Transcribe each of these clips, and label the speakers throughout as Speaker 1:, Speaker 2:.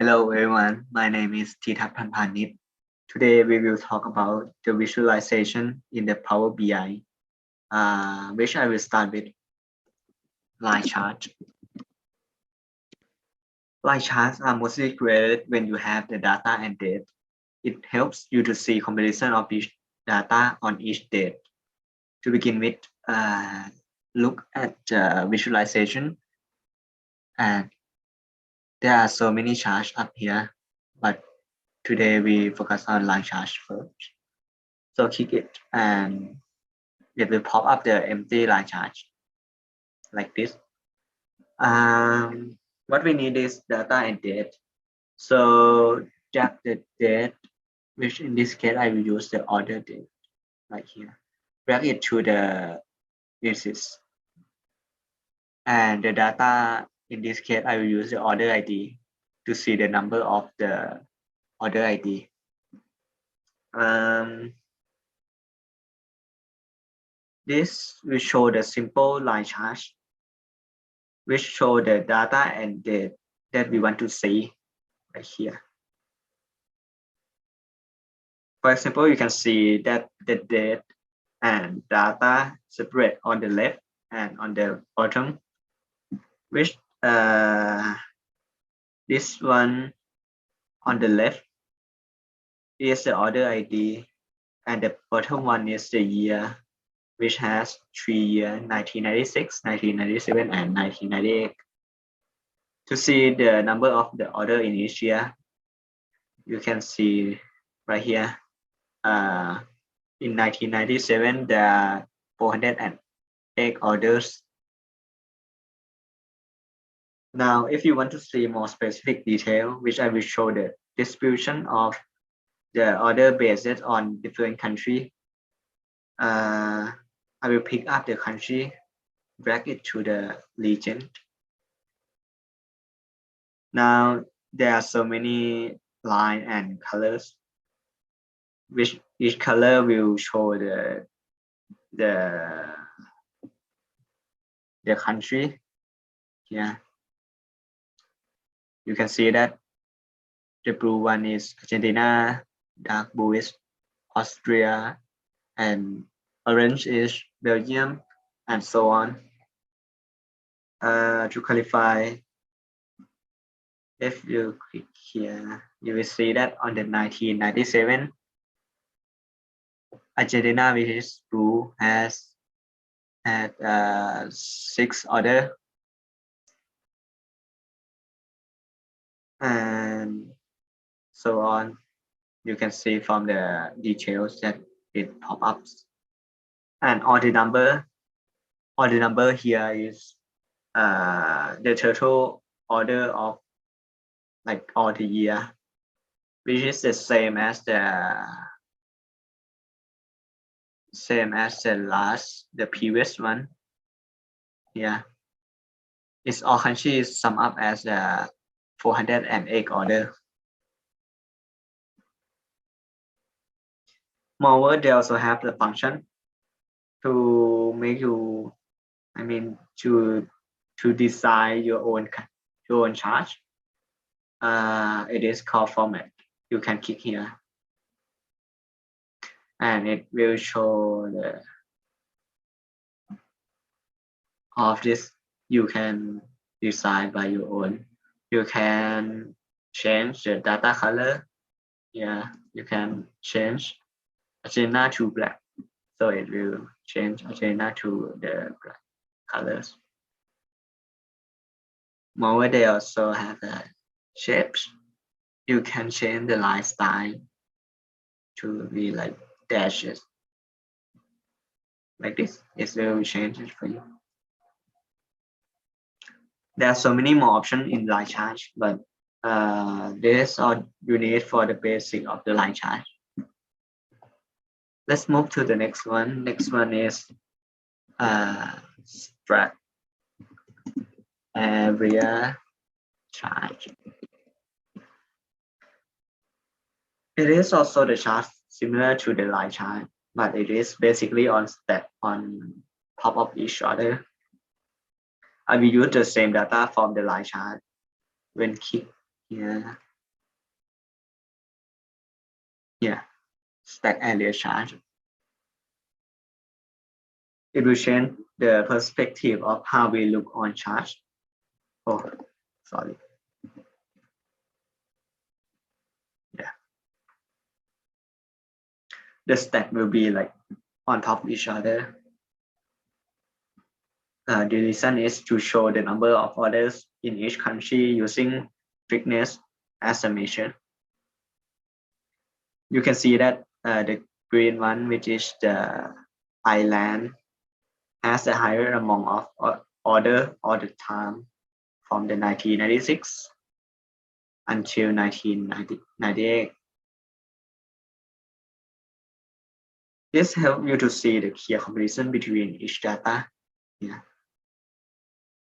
Speaker 1: Hello everyone, my name is Thithat Phanpanit. Today we will talk about the visualization in the Power BI, which I will start with line chart. Line charts are mostly created when you have the data and date. It helps you to see comparison of each data on each date. To begin with, look at visualization, and there are so many charts up here, but today we focus on line charts first. So click it and it will pop up the empty line chart like this. What we need is data and date. So just the date, which in this case I will use the order date right here. Drag it to the basis. And the data, in this case, I will use the order ID to see the number of the order ID. This will show the simple line chart, which show the data and date that we want to see right here. For example, you can see that the date and data separate on the left and on the bottom, which this one on the left is the order ID and the bottom one is the year, which has 3 years, 1996, 1997, and 1998. To see the number of the order in each year, you can see right here. In 1997, there are 408 orders. Now, if you want to see more specific detail, which I will show the distribution of the order based on different country, I will pick up the country, drag it to the region. Now, there are so many lines and colors, which each color will show the country. Yeah, you can see that the blue one is Argentina, dark blue is Austria, and orange is Belgium, and so on. To clarify, if you click here, you will see that on the 1997, Argentina, which is blue, had 6 orders, and so on. You can see from the details that it pop ups, and all the number here is the total order of like all the year, which is the same as the the previous one. Yeah, it's all countries sum up as 408 order. Moreover, they also have the function to make you, to design your own chart. It is called format. You can click here, and it will show the of this. You can design by your own. You can change the data color. Yeah, you can change Argentina to black, so it will change Argentina to the black colors. Moreover, they also have shapes. You can change the line style to be like dashes, like this. It will change it for you. There are so many more options in line chart, but this is all you need for the basic of the line chart. Let's move to the next one. Next one is strat area chart. It is also the chart similar to the line chart, but it is basically on top of each other. I will use the same data from the line chart. When click here, here, stack area chart. It will change the perspective of how we look on charts. Oh, sorry. Yeah. The stack will be like on top of each other. The reason is to show the number of orders in each country using thickness as a measure. You can see that the green one, which is the Ireland, has a higher amount of order all the time from the 1996 until 1998. This helps you to see the clear comparison between each data. Yeah.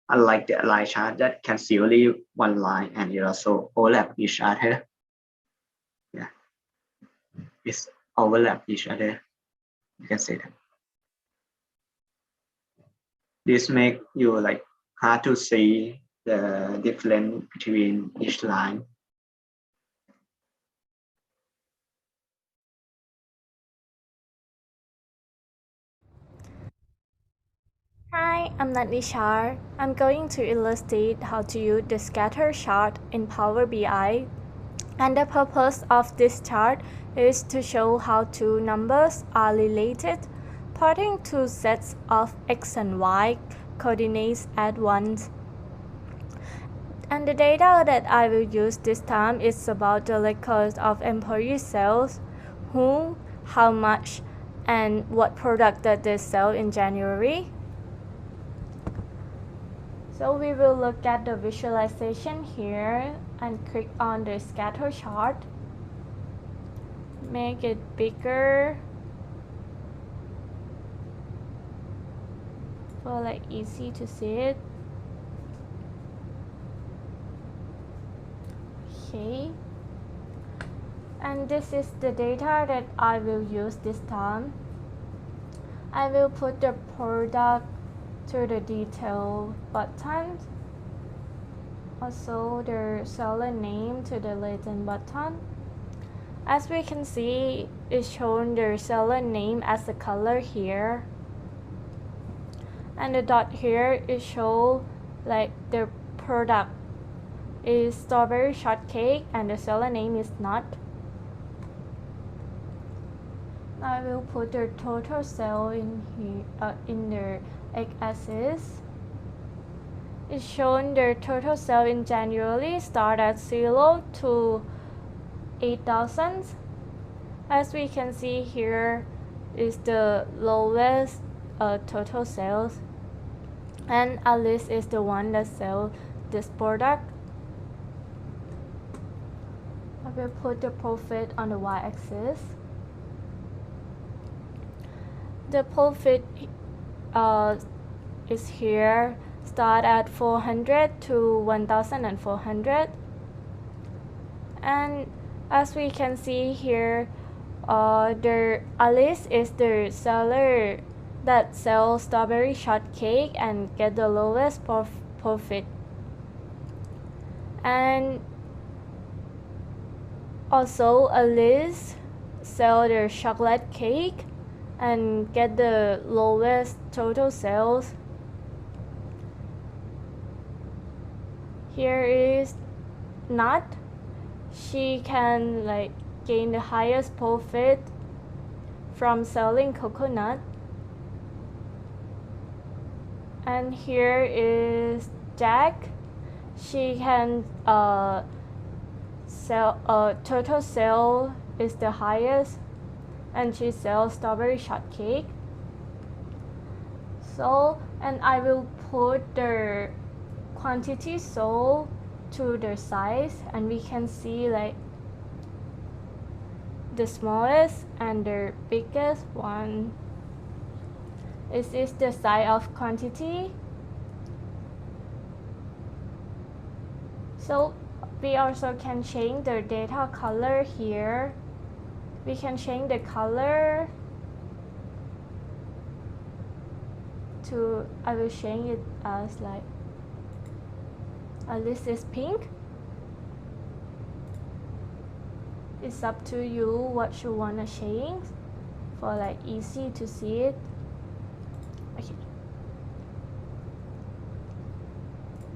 Speaker 1: Unlike the line chart that can see only one line and it also overlap each other. Yeah. It's overlap each other. You can say that. This make you like hard to see the difference between each line.
Speaker 2: Hi, I'm Natnishar. I'm going to illustrate how to use the scatter chart in Power BI. And the purpose of this chart is to show how two numbers are related, plotting two sets of x and y coordinates at once. And the data that I will use this time is about the records of employee sales, who, how much, and what product that they sell in January. So we will look at the visualization here and click on the scatter chart. Make it bigger for like easy to see it. Okay. And this is the data that I will use this time. I will put the product to the detail button. Also the seller name to the legend button. As we can see, it's shown the seller name as a color here. And the dot here is show like the product is strawberry shortcake and the seller name is not. I will put the total sale in here in the x-axis. It's shown the total sale in January start at 0 to 8,000. As we can see here is the lowest total sales, and Alice is the one that sells this product. I will put the profit on the y-axis. The profit is here, start at 400 to 1,400, and as we can see here, the Alice is the seller that sells strawberry shortcake and get the lowest profit. And also Alice sell their chocolate cake and get the lowest total sales. Here is Nut. She can like gain the highest profit from selling coconut. And here is Jack. She can sell total sale is the highest, and she sells strawberry shortcake. So, and I will put the quantity sold to the size, and we can see like the smallest and the biggest one. This is the size of quantity. So we also can change the data color here. We can change the color to, I will change it as like, this is pink. It's up to you what you want to change for like easy to see it. Okay.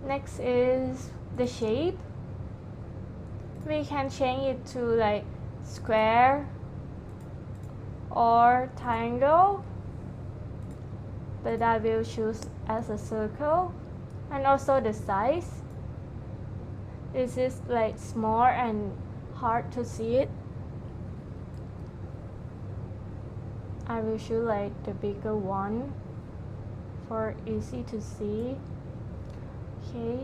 Speaker 2: Next is the shape. We can change it to like square or triangle, but I will choose as a circle. And also the size. This is like small and hard to see it. I will choose like the bigger one for easy to see. Okay.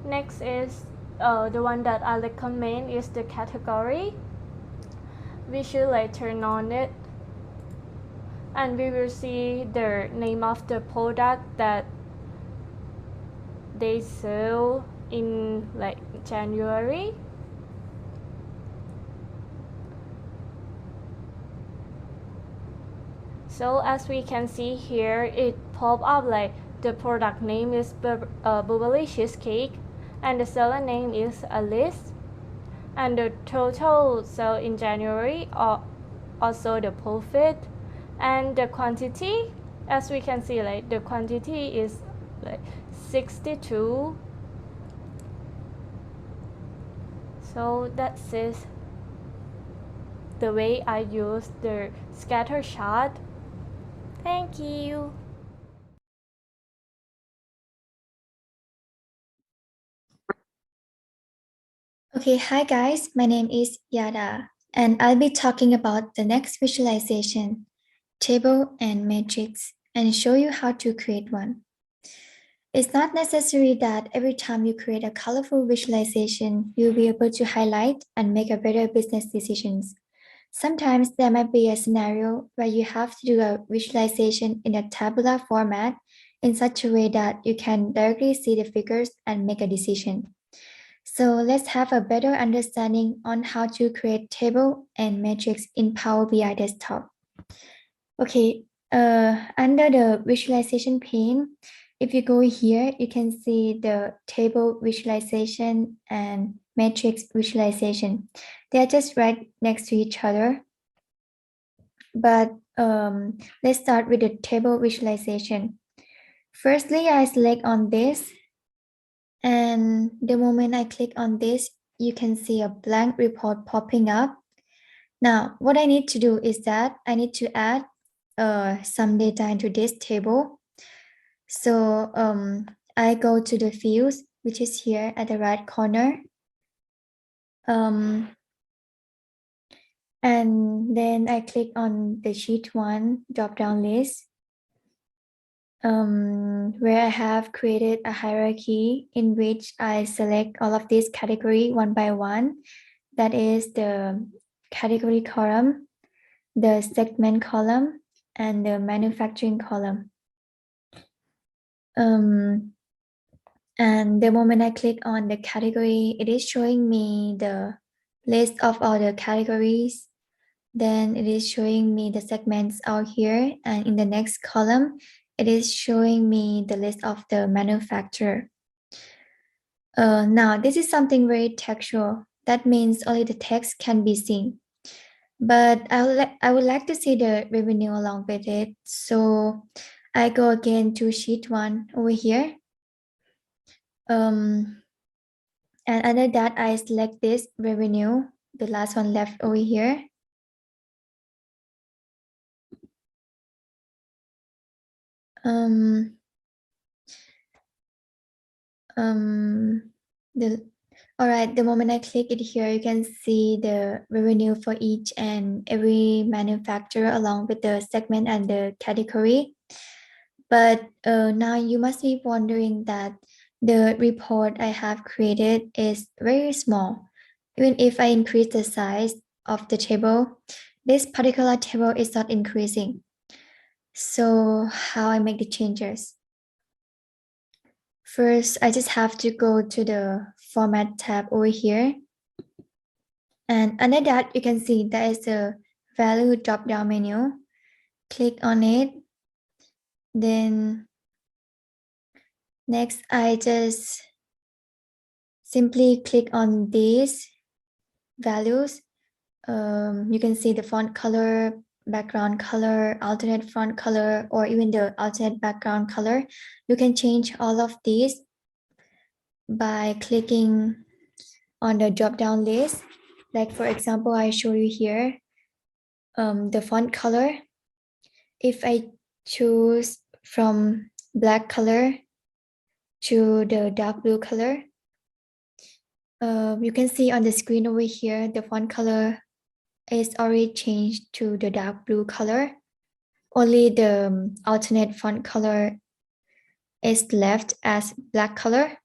Speaker 2: Next is the one that I recommend is the category. We should like turn on it, and we will see the name of the product that they sell in like January. So as we can see here, it pop up like the product name is Bubbly Cheesecake, and the seller name is Alice, and the total sale in January, or also the profit, and the quantity. As we can see, like the quantity is like 62. So that's it. The way I use the scatter shot. Thank you.
Speaker 3: Okay, hi guys, my name is Yada, and I'll be talking about the next visualization, table and matrix, and show you how to create one. It's not necessary that every time you create a colorful visualization, you'll be able to highlight and make a better business decisions. Sometimes there might be a scenario where you have to do a visualization in a tabular format in such a way that you can directly see the figures and make a decision. So let's have a better understanding on how to create table and matrix in Power BI desktop. Okay, under the visualization pane, if you go here, you can see the table visualization and matrix visualization. They are just right next to each other. But let's start with the table visualization. Firstly, I select on this, and the moment I click on this, you can see a blank report popping up. Now, what I need to do is that I need to add some data into this table. So I go to the fields, which is here at the right corner. And then I click on the sheet 1 drop-down list, where I have created a hierarchy in which I select all of these category one by one. That is the category column, the segment column, and the manufacturing column. And the moment I click on the category, it is showing me the list of all the categories. Then it is showing me the segments out here. And in the next column, it is showing me the list of the manufacturer. Now, this is something very textual. That means only the text can be seen. But I would like to see the revenue along with it. So I go again to sheet 1 over here. And under that, I select this revenue, the last one left over here. All right, the moment I click it here, you can see the revenue for each and every manufacturer along with the segment and the category. But now you must be wondering that the report I have created is very small. Even if I increase the size of the table, this particular table is not increasing. So how I make the changes? First, I just have to go to the Format tab over here. And under that, you can see there is a value drop-down menu. Click on it. Then next, I just simply click on this values. You can see the font color, background color, alternate font color, or even the alternate background color. You can change all of these by clicking on the drop-down list. Like for example, I show you here the font color. If I choose from black color to the dark blue color, you can see on the screen over here, the font color is already changed to the dark blue color. Only the alternate font color is left as black color.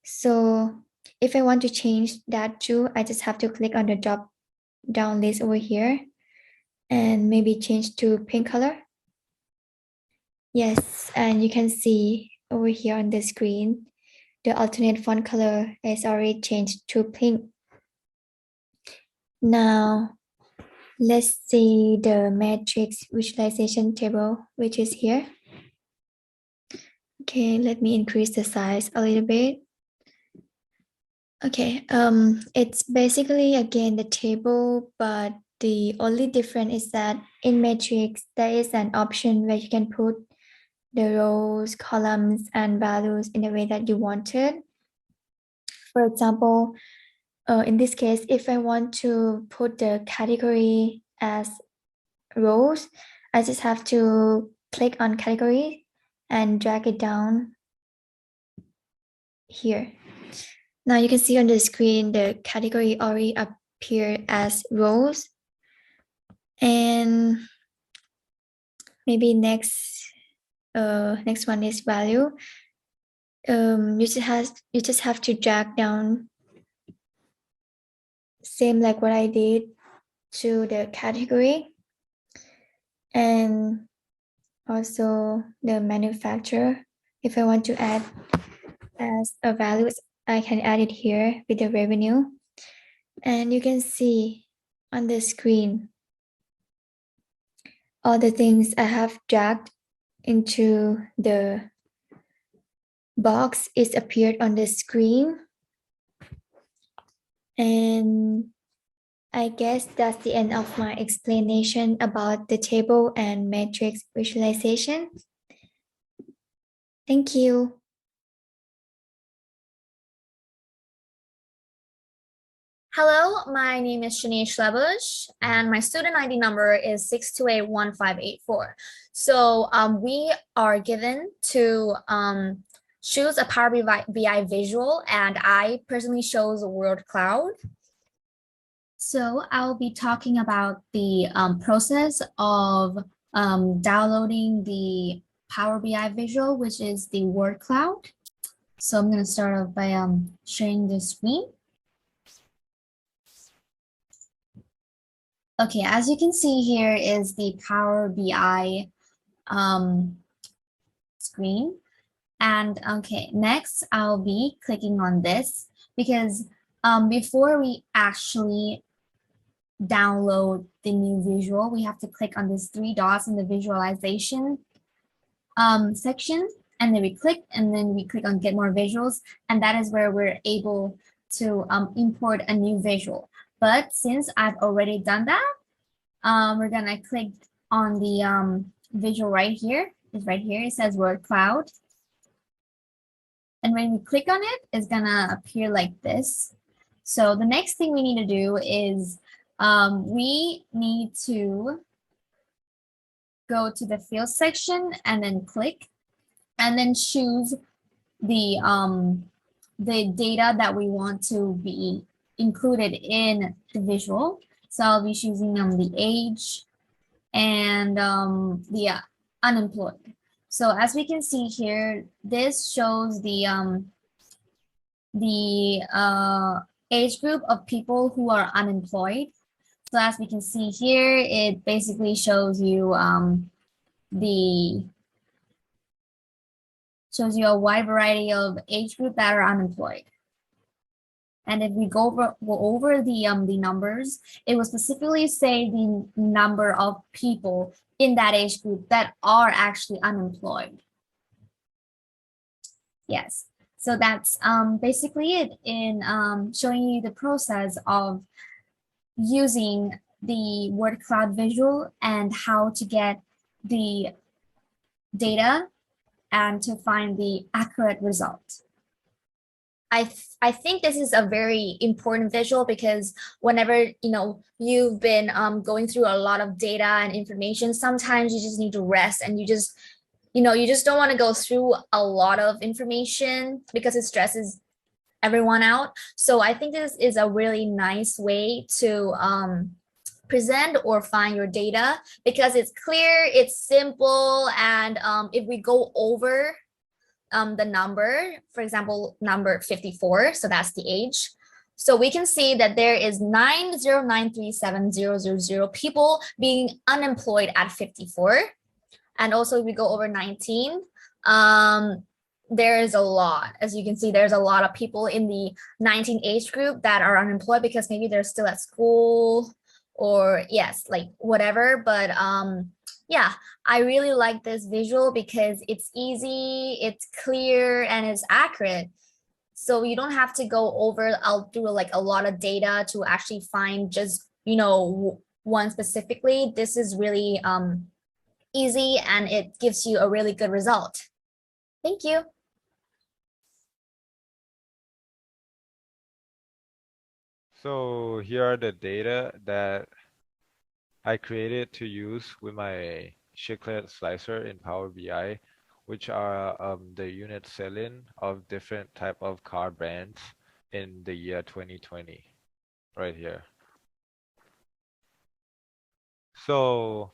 Speaker 3: So if I want to change that too, I just have to click on the drop down list over here and maybe change to pink color. Yes, and you can see over here on the screen, the alternate font color is already changed to pink. Now, let's see the matrix visualization table, which is here. Okay, let me increase the size a little bit. Okay, it's basically again the table, but the only difference is that in matrix, there is an option where you can put the rows, columns, and values in the way that you wanted. For example, in this case, if I want to put the category as rows, I just have to click on category and drag it down here. Now you can see on the screen, the category already appear as rows. And maybe next one is value. You just have to drag down, same like what I did, to the category, and also the manufacturer. If I want to add as a value, I can add it here with the revenue. And you can see on the screen all the things I have dragged into the box is appeared on the screen. And I guess that's the end of my explanation about the table and matrix visualization. Thank you.
Speaker 4: Hello, my name is Shanice Lebush, and my student ID number is 6281584. So we are given to choose a Power BI visual, and I personally chose Word Cloud. So I'll be talking about the process of downloading the Power BI visual, which is the Word Cloud. So I'm going to start off by sharing the screen. Okay, as you can see here is the Power BI screen. And okay, next I'll be clicking on this because before we actually download the new visual, we have to click on these three dots in the visualization section, and then we click on get more visuals, and that is where we're able to import a new visual. But since I've already done that, we're gonna click on the visual right here. It's right here. It says Word Cloud. And when we click on it, it's gonna appear like this. So the next thing we need to do is we need to go to the field section and then click, and then choose the data that we want to be included in the visual. So I'll be choosing the age and the unemployed. So as we can see here, this shows the age group of people who are unemployed. So as we can see here, it basically shows you a wide variety of age group that are unemployed. And if we go over the numbers, it will specifically say the number of people in that age group that are actually unemployed. Yes, so that's basically it in showing you the process of using the word cloud visual and how to get the data and to find the accurate result. I think this is a very important visual because whenever you've been going through a lot of data and information, sometimes you just need to rest and you just don't want to go through a lot of information because it stresses everyone out. So I think this is a really nice way to present or find your data because it's clear, it's simple, and if we go over the number, for example, number 54, so that's the age. So we can see that there is 9093700 people being unemployed at 54. And also if we go over 19, there is a lot. As you can see, there's a lot of people in the 19 age group that are unemployed because maybe they're still at school or yes, like whatever. But yeah, I really like this visual because it's easy, it's clear, and it's accurate. So you don't have to go over, I'll do like a lot of data to actually find just, one specifically. This is really easy and it gives you a really good result. Thank you.
Speaker 5: So here are the data that I created to use with my chiclet slicer in Power BI, which are the unit selling of different type of car brands in the year 2020, right here. So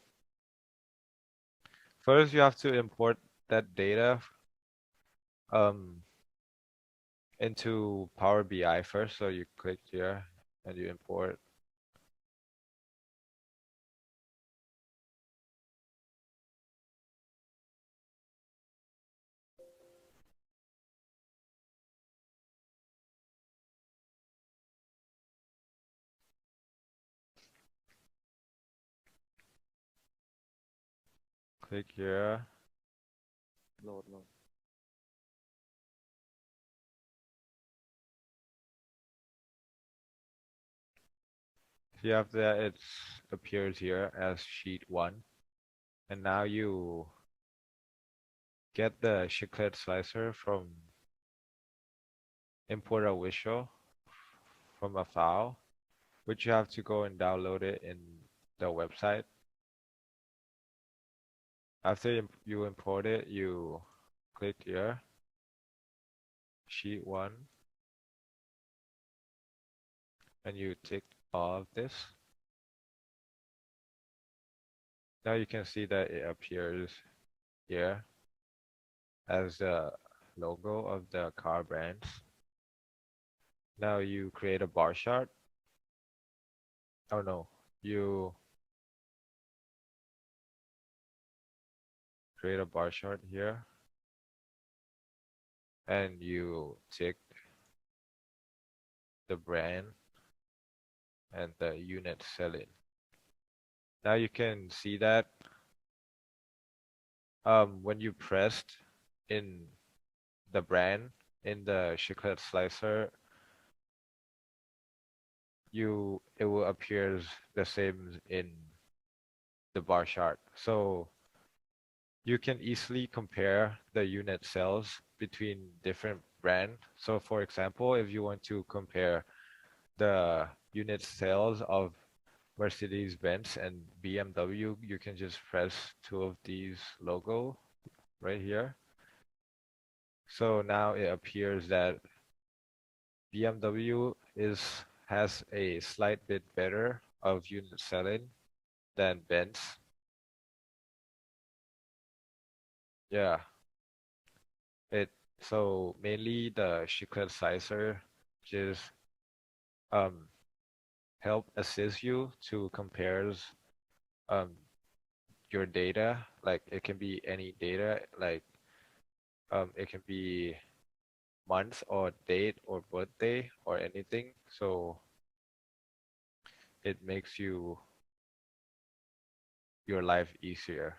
Speaker 5: first you have to import that data into Power BI first. So you click here and you import. Click here. Load. See, after that, it appears here as sheet 1. And now you get the chiclet slicer from import a visual from a file, which you have to go and download it in the website. After you import it, you click here, sheet 1, and you tick all of this. Now you can see that it appears here as the logo of the car brands. Now you create a bar chart. Oh no, you create a bar chart here and you tick the brand and the unit selling. Now you can see that when you pressed in the brand in the chiclet slicer, it will appear the same in the bar chart. So you can easily compare the unit sales between different brands. So for example, if you want to compare the unit sales of Mercedes-Benz and BMW, you can just press two of these logo right here. So now it appears that BMW has a slight bit better of unit selling than Benz. Yeah. So mainly the chiclet slicer just help assist you to compare your data. Like it can be any data, like it can be month or date or birthday or anything. So it makes your life easier.